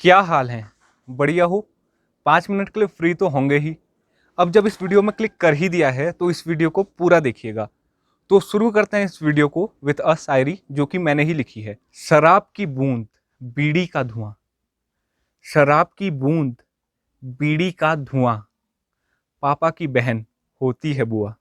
क्या हाल है? बढ़िया हो? 5 मिनट के लिए फ्री तो होंगे ही। अब जब इस वीडियो में क्लिक कर ही दिया है तो इस वीडियो को पूरा देखिएगा। तो शुरू करते हैं इस वीडियो को विद अ शायरी जो कि मैंने ही लिखी है। शराब की बूंद, बीड़ी का धुआं। शराब की बूंद, बीड़ी का धुआं। पापा की बहन होती है बुआ।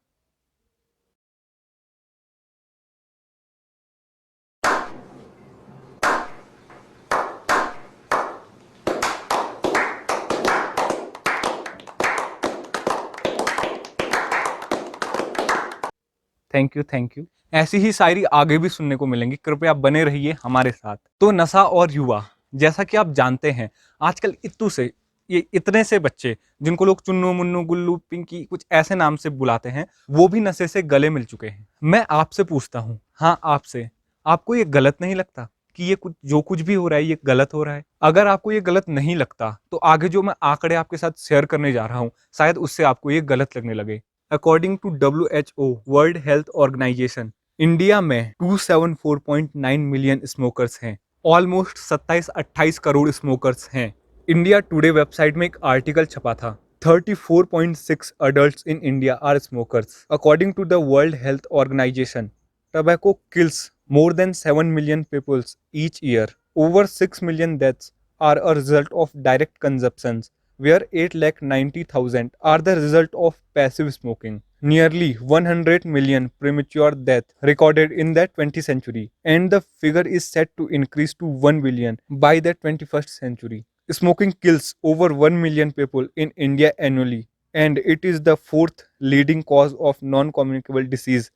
Thank you, thank you. ऐसी ही शायरी आगे भी सुनने को मिलेंगी, कृपया बने रहिए हमारे साथ। तो नशा और युवा, जैसा कि आप जानते हैं, आजकल इत्तू से ये इतने से बच्चे जिनको लोग चुन्नू मुन्नू गुल्लू पिंकी कुछ ऐसे नाम से बुलाते हैं, वो भी नशे से गले मिल चुके हैं। मैं आपसे पूछता हूँ, हाँ आपसे, आपको ये गलत नहीं लगता कि ये कुछ जो कुछ भी हो रहा है ये गलत हो रहा है? अगर आपको ये गलत नहीं लगता तो आगे जो मैं आंकड़े आपके साथ शेयर करने जा रहा हूँ, शायद उससे आपको ये गलत लगने लगे। According to WHO world health organisation, India में 274.9 मिलियन स्मोकर्स हैं। ऑलमोस्ट 27-28 करोड़ स्मोकर्स हैं। इंडिया टुडे वेबसाइट में एक आर्टिकल छपा था, 34.6 adults in India are smokers. According to the World Health Organization, tobacco kills more than 7 million people each year. Over 6 million deaths are a result of direct consumption, where 8,90,000 are the result of passive smoking. Nearly 100 million premature deaths recorded in the 20th century, and the figure is set to increase to 1 billion by the 21st century. Smoking kills over 1 million people in India annually, and it is the fourth leading cause of non-communicable disease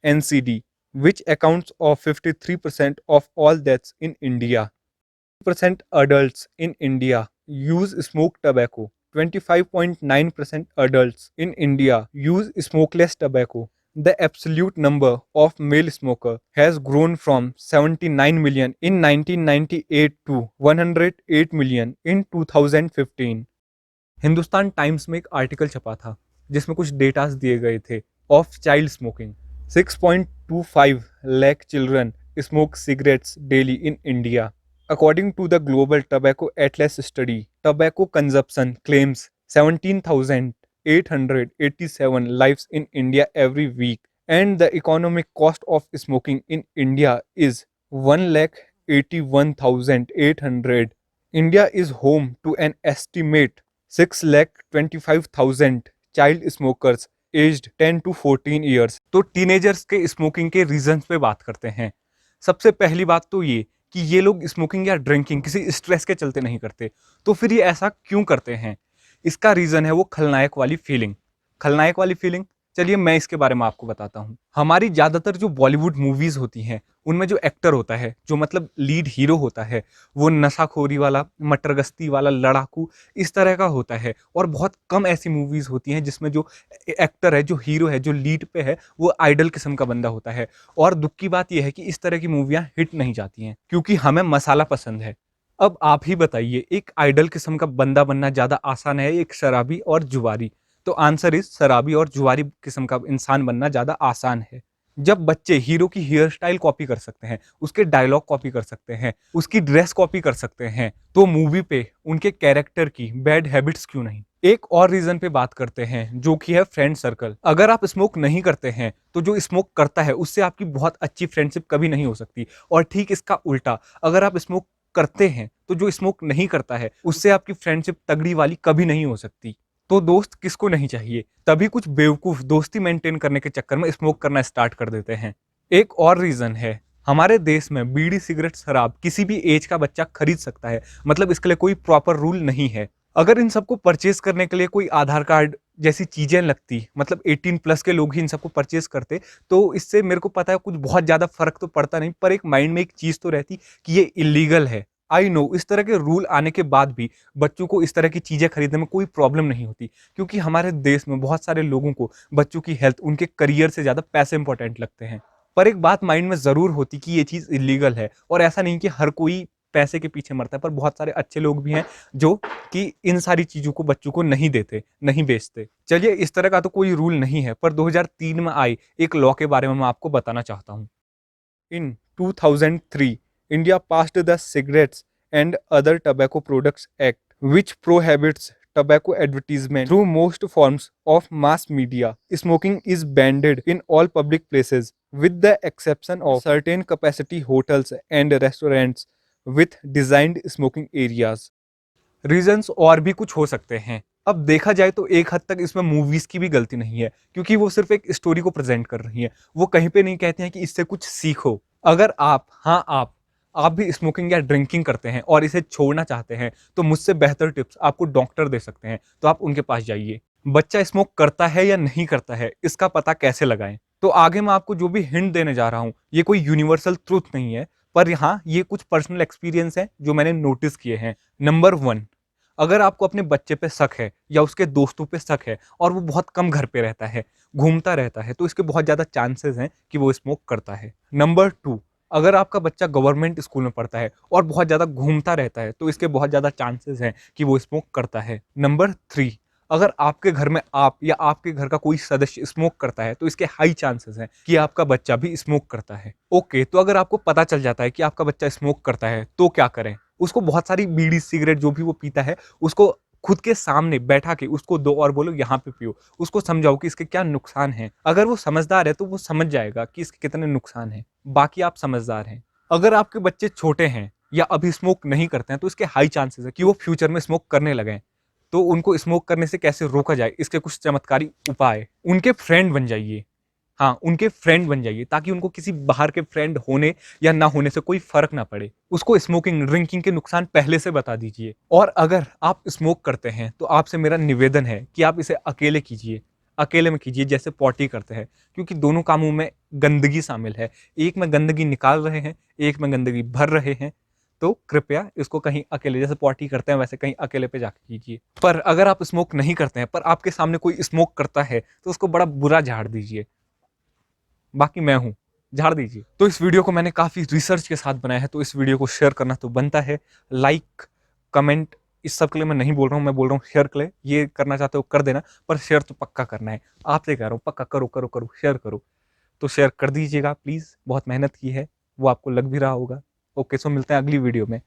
(NCD), which accounts of 53% of all deaths in India. Percent adults in India use smoked tobacco. 25.9% adults in India use smokeless tobacco. The absolute number of male smokers has grown from 79 million in 1998 to 108 million in 2015. Hindustan times में एक article छपा था जिसमें कुछ datas दिए गए थे of child smoking. 6.25 lakh children smoke cigarettes daily in India. According to the Global Tobacco Atlas study, tobacco consumption claims 17,887 lives in India every week, and the economic cost of smoking in India is 1,81,800. India is home to an estimate 6,25,000 child smokers aged 10 to 14 years. तो teenagers के smoking के reasons पे बात करते हैं। सबसे पहली बात तो ये कि ये लोग स्मोकिंग या ड्रिंकिंग किसी स्ट्रेस के चलते नहीं करते, तो फिर ये ऐसा क्यों करते हैं? इसका रीजन है वो खलनायक वाली फीलिंग। खलनायक वाली फीलिंग, चलिए मैं इसके बारे में आपको बताता हूँ। हमारी ज्यादातर जो बॉलीवुड मूवीज होती हैं उनमें जो एक्टर होता है, जो मतलब लीड हीरो होता है, वो नशाखोरी वाला, मटरगश्ती वाला, लड़ाकू इस तरह का होता है। और बहुत कम ऐसी मूवीज होती हैं जिसमें जो एक्टर है, जो हीरो है, जो लीड पे है, वो आइडल किस्म का बंदा होता है। और दुख की बात यह है कि इस तरह की मूवियां हिट नहीं जाती हैं क्योंकि हमें मसाला पसंद है। अब आप ही बताइए, एक आइडल किस्म का बंदा बनना ज्यादा आसान है एक शराबी और जुआरी? तो आंसर इज शराबी और जुआरी किस्म का इंसान बनना ज्यादा आसान है। जब बच्चे हीरो की हेयर स्टाइल कॉपी कर सकते हैं, उसके डायलॉग कॉपी कर सकते हैं, उसकी ड्रेस कॉपी कर सकते हैं, तो मूवी पे उनके कैरेक्टर की बैड हैबिट्स क्यों नहीं? एक और रीजन पे बात करते हैं जो कि है फ्रेंड सर्कल। अगर आप स्मोक नहीं करते हैं तो जो स्मोक करता है उससे आपकी बहुत अच्छी फ्रेंडशिप कभी नहीं हो सकती। और ठीक इसका उल्टा, अगर आप स्मोक करते हैं तो जो स्मोक नहीं करता है उससे आपकी फ्रेंडशिप तगड़ी वाली कभी नहीं हो सकती। तो दोस्त किसको नहीं चाहिए? तभी कुछ बेवकूफ दोस्ती मेंटेन करने के चक्कर में स्मोक करना स्टार्ट कर देते हैं। एक और रीजन है, हमारे देश में बीड़ी सिगरेट शराब किसी भी एज का बच्चा खरीद सकता है, मतलब इसके लिए कोई प्रॉपर रूल नहीं है। अगर इन सबको परचेज करने के लिए कोई आधार कार्ड जैसी चीजें लगती, मतलब 18+ के लोग ही इन सबको परचेज करते, तो इससे मेरे को पता है कुछ बहुत ज्यादा फर्क तो पड़ता नहीं, पर एक माइंड में एक चीज तो रहती कि ये इलीगल है। आई नो इस तरह के रूल आने के बाद भी बच्चों को इस तरह की चीजें खरीदने में कोई प्रॉब्लम नहीं होती, क्योंकि हमारे देश में बहुत सारे लोगों को बच्चों की हेल्थ, उनके करियर से ज्यादा पैसे इंपॉर्टेंट लगते हैं। पर एक बात माइंड में जरूर होती कि ये चीज इलीगल है, और ऐसा नहीं कि हर कोई पैसे के पीछे मरता है, पर बहुत सारे अच्छे लोग भी हैं जो कि इन सारी चीजों को बच्चों को नहीं देते, नहीं बेचते। चलिए इस तरह का तो कोई रूल नहीं है, पर 2003 में आए एक लॉ के बारे में मैं आपको बताना चाहता हूँ। In 2003, India passed the Cigarettes and Other Tobacco Products Act, which prohibits tobacco advertisement through most forms of mass media. Smoking is banned in all public places, with the exception of certain capacity hotels and restaurants with designed smoking areas. Reasons और भी कुछ हो सकते हैं। अब देखा जाए तो एक हद तक इसमें मूवीज की भी गलती नहीं है, क्योंकि वो सिर्फ एक स्टोरी को प्रेजेंट कर रही हैं। वो कहीं पे नहीं कहते हैं कि इससे कुछ सीखो। अगर आप, हाँ आप भी स्मोकिंग या ड्रिंकिंग करते हैं और इसे छोड़ना चाहते हैं, तो मुझसे बेहतर टिप्स आपको डॉक्टर दे सकते हैं, तो आप उनके पास जाइए। बच्चा स्मोक करता है या नहीं करता है, इसका पता कैसे लगाएं? तो आगे मैं आपको जो भी हिंट देने जा रहा हूं, ये कोई यूनिवर्सल ट्रूथ नहीं है, पर हाँ, ये कुछ पर्सनल एक्सपीरियंस है जो मैंने नोटिस किए हैं। नंबर 1, अगर आपको अपने बच्चे पे शक है या उसके दोस्तों पे शक है और वो बहुत कम घर पे रहता है, घूमता रहता है, तो इसके बहुत ज़्यादा चांसेस हैं कि वो स्मोक करता है। नंबर 2, अगर आपका बच्चा गवर्नमेंट स्कूल में पढ़ता है और बहुत ज़्यादा घूमता रहता है, तो इसके बहुत ज़्यादा चांसेस हैं कि वो स्मोक करता है। नंबर 3, अगर आपके घर में आप या आपके घर का कोई सदस्य स्मोक करता है, तो इसके हाई चांसेस हैं कि आपका बच्चा भी स्मोक करता है। ओके, तो अगर आपको पता चल जाता है कि आपका बच्चा स्मोक करता है, तो क्या करें? उसको बहुत सारी बीड़ी सिगरेट जो भी वो पीता है, उसको खुद के सामने बैठा के उसको दो और बोलो यहाँ पे पियो। उसको समझाओ कि इसके क्या नुकसान हैं। अगर वो समझदार है तो वो समझ जाएगा कि इसके कितने नुकसान हैं। बाकी आप समझदार हैं। अगर आपके बच्चे छोटे हैं या अभी स्मोक नहीं करते हैं, तो इसके हाई चांसेस है कि वो फ्यूचर में स्मोक करने लगे। तो उनको स्मोक करने से कैसे रोका जाए, इसके कुछ चमत्कारी उपाय। उनके फ्रेंड बन जाइए। हाँ, उनके फ्रेंड बन जाइए, ताकि उनको किसी बाहर के फ्रेंड होने या ना होने से कोई फर्क ना पड़े। उसको स्मोकिंग, ड्रिंकिंग के नुकसान पहले से बता दीजिए। और अगर आप स्मोक करते हैं, तो आपसे मेरा निवेदन है कि आप इसे अकेले कीजिए। अकेले में कीजिए, जैसे पॉटी करते हैं, क्योंकि दोनों कामों में गंदगी शामिल है। एक में गंदगी निकाल रहे हैं, एक में गंदगी भर रहे हैं। तो कृपया इसको कहीं अकेले, जैसे पॉटी करते हैं वैसे कहीं अकेले पे जाके कीजिए। पर अगर आप स्मोक नहीं करते हैं, पर आपके सामने कोई स्मोक करता है, तो उसको बड़ा बुरा झाड़ दीजिए। बाकी मैं हूं, झाड़ दीजिए। तो इस वीडियो को मैंने काफी रिसर्च के साथ बनाया है, तो इस वीडियो को शेयर करना तो बनता है। लाइक, कमेंट, इस सब के लिए मैं नहीं बोल रहा हूं, मैं बोल रहा हूं शेयर के लिए। ये करना चाहते हो कर देना, पर शेयर तो पक्का करना है। आपसे कह रहा हूं, पक्का करो करो करो, शेयर करो। तो शेयर कर दीजिएगा प्लीज, बहुत मेहनत की है, वो आपको लग भी रहा होगा। ओके, सो मिलते हैं अगली वीडियो में।